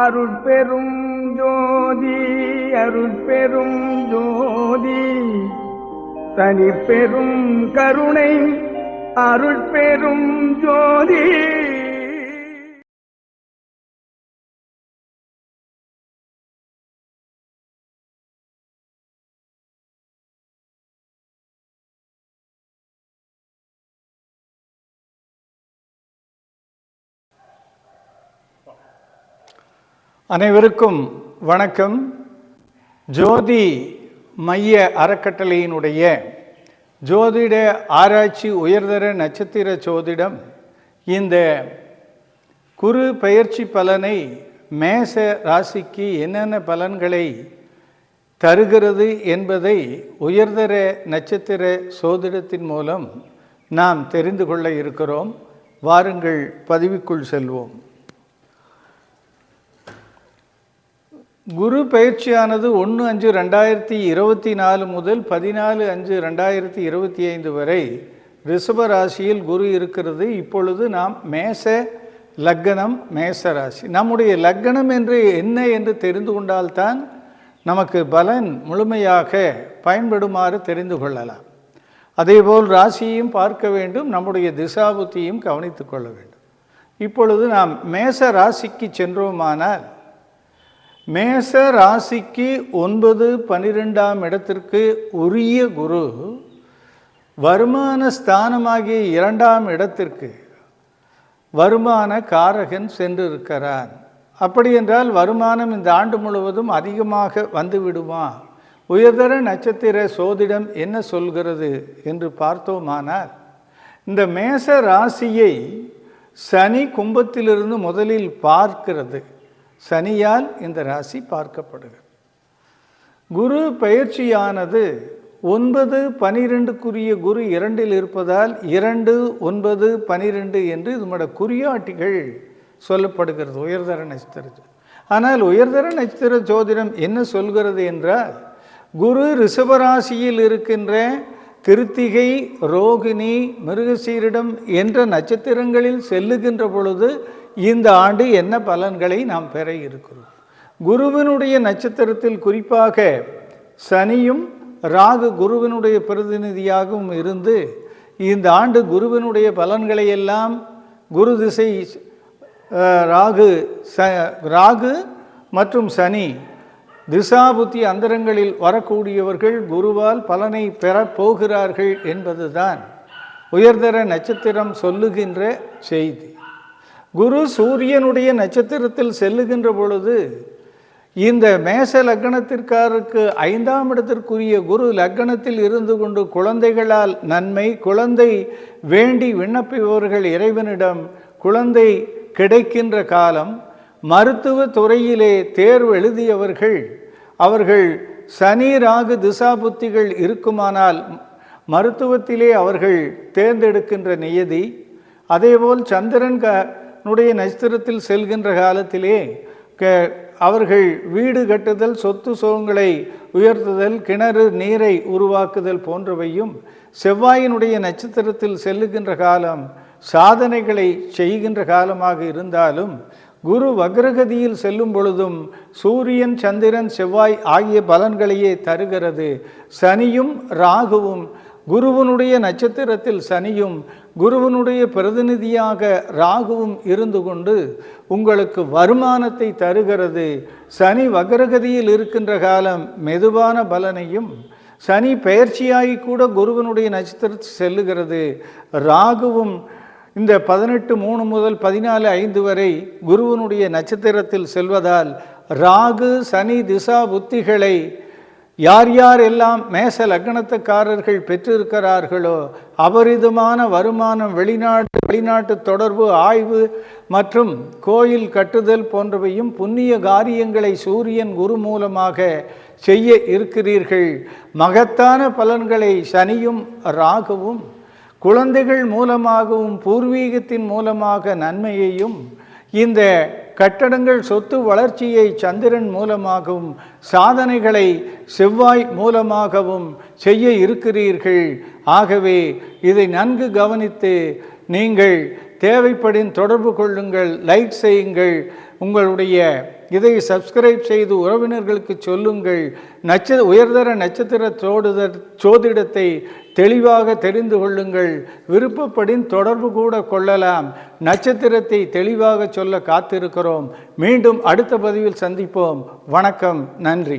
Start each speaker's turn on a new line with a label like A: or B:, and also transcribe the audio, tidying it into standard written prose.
A: அருட்பெரும் ஜோதி அருட்பெரும் ஜோதி தனிப்பெரும் கருணை அருட்பெரும் ஜோதி.
B: அனைவருக்கும் வணக்கம். ஜோதி மைய அறக்கட்டளையினுடைய ஜோதிட ஆராய்ச்சி உயர்தர நட்சத்திர ஜோதிடம் இந்த குரு பெயர்ச்சி பலனை மேச ராசிக்கு என்னென்ன பலன்களை தருகிறது என்பதை உயர்தர நட்சத்திர சோதிடத்தின் மூலம் நாம் தெரிந்து கொள்ள இருக்கிறோம். வாருங்கள் பதிவுக்குள் செல்வோம். குரு பயிற்சியானது 1/5/2024 முதல் 14/5/2025 வரை ரிஷப ராசியில் குரு இருக்கிறது. இப்பொழுது நாம் மேச லக்னம், மேச ராசி. நம்முடைய லக்னம் என்று என்ன என்று தெரிந்து கொண்டால்தான் நமக்கு பலன் முழுமையாக பயன்படுமாறு தெரிந்து கொள்ளலாம். அதேபோல் ராசியையும் பார்க்க வேண்டும், நம்முடைய திசாபுத்தியும் கவனித்து கொள்ள வேண்டும். இப்பொழுது நாம் மேச ராசிக்கு சென்றோமானால், மேச ராசிக்கு 9, 12ஆம் இடத்திற்கு உரிய குரு வருமான ஸ்தானமாகிய 2ஆம் இடத்திற்கு வருமான காரகன் சென்றிருக்கிறான். அப்படி என்றால் வருமானம் இந்த ஆண்டு முழுவதும் அதிகமாக வந்துவிடுமா? உயர்தர நட்சத்திர சோதிடம் என்ன சொல்கிறது என்று பார்த்தோமானால், இந்த மேச ராசியை சனி கும்பத்திலிருந்து முதலில் பார்க்கிறது. சனியால் இந்த ராசி பார்க்கப்படுகிறது. குரு பயிற்சியானது 9, 12க்குரிய குரு 2இல் இருப்பதால் 2, 9, 12 என்று நம்முடைய குறியாட்டிகள் சொல்லப்படுகிறது உயர்தர நட்சத்திரம். ஆனால் உயர்தர நட்சத்திர ஜோதிடம் என்ன சொல்கிறது என்றால், குரு ரிஷபராசியில் இருக்கின்ற கிருத்திகை, ரோகிணி, மிருகசீரிடம் என்ற நட்சத்திரங்களில் செல்லுகின்ற பொழுது இந்த ஆண்டு என்ன பலன்களை நாம் பெற இருக்கிறோம். குருவினுடைய நட்சத்திரத்தில் குறிப்பாக சனியும் ராகு குருவினுடைய பிரதிநிதியாகவும் இருந்து இந்த ஆண்டு குருவினுடைய பலன்களை எல்லாம் குரு திசை ராகு மற்றும் சனி திசாபுத்தி அந்தரங்களில் வரக்கூடியவர்கள் குருவால் பலனை பெறப் போகிறார்கள் என்பதுதான் உயர்தர நட்சத்திரம் சொல்லுகின்ற செய்தி. குரு சூரியனுடைய நட்சத்திரத்தில் செல்லுகின்ற பொழுது இந்த மேச லக்னத்திற்காருக்கு 5ஆம் இடத்திற்குரிய குரு லக்னத்தில் இருந்து கொண்டு குழந்தைகளால் நன்மை, குழந்தை வேண்டி விண்ணப்பிப்பவர்கள் இறைவனிடம் குழந்தை கிடைக்கின்ற காலம், மருத்துவ துறையிலே தேர்வு எழுதியவர்கள் அவர்கள் சனி ராகு திசாபுத்திகள் இருக்குமானால் மருத்துவத்திலே அவர்கள் தேர்ந்தெடுக்கின்ற நியதி. அதேபோல் சந்திரன் நட்சத்திரத்தில் செல்கின்ற காலத்திலே அவர்கள் வீடு கட்டுதல், சொத்து சுகங்களை உயர்த்துதல், கிணறு நீரை உருவாக்குதல் போன்றவையும், செவ்வாயினுடைய நட்சத்திரத்தில் செல்லுகின்ற காலம் சாதனைகளை செய்கின்ற காலமாக இருந்தாலும், குரு வக்ரகதியில் செல்லும் பொழுதும் சூரியன், சந்திரன், செவ்வாய் ஆகிய பலன்களையே தருகிறது. சனியும் ராகுவும் குருவனுடைய நட்சத்திரத்தில் சனியும் குருவனுடைய பிரதிநிதியாக ராகுவும் இருந்து கொண்டு உங்களுக்கு வருமானத்தை தருகிறது. சனி வக்ரகதியில் இருக்கின்ற காலம் மெதுவான பலனையும், சனி பெயர்ச்சியாகி கூட குருவனுடைய நட்சத்திரத்தில் செல்லுகிறது. ராகுவும் இந்த 18/3 முதல் 14/5 வரை குருவனுடைய நட்சத்திரத்தில் செல்வதால் ராகு சனி திசா புத்திகளை யார் யார் எல்லாம் மேச லக்னத்துக்காரர்கள் பெற்றிருக்கிறார்களோ அபரிதமான வருமானம், வெளிநாட்டு தொடர்பு, ஆய்வு மற்றும் கோயில் கட்டுதல் போன்றவையும் புண்ணிய காரியங்களை சூரியன் குரு மூலமாக செய்ய இருக்கிறீர்கள். மகத்தான பலன்களை சனியும் ராகுவும் குழந்தைகள் மூலமாகவும் பூர்வீகத்தின் மூலமாக நன்மையையும், இந்த கட்டடங்கள் சொத்து வளர்ச்சியை சந்திரன் மூலமாகவும் சாதனைகளை செவ்வாய் மூலமாகவும் செய்ய இருக்கிறீர்கள். ஆகவே இதை நன்கு கவனித்து நீங்கள் தேவைப்படின் தொடர்பு கொள்ளுங்கள், லைக் செய்யுங்கள். உங்களுடைய இதை சப்ஸ்கிரைப் செய்து உறவினர்களுக்கு சொல்லுங்கள். உயர்தர நட்சத்திர சோதிடத்தை தெளிவாக தெரிந்து கொள்ளுங்கள். விருப்பப்படி தொடர்பு கூட கொள்ளலாம். நட்சத்திரத்தை தெளிவாக சொல்ல காத்திருக்கிறோம். மீண்டும் அடுத்த பதிவில் சந்திப்போம். வணக்கம், நன்றி.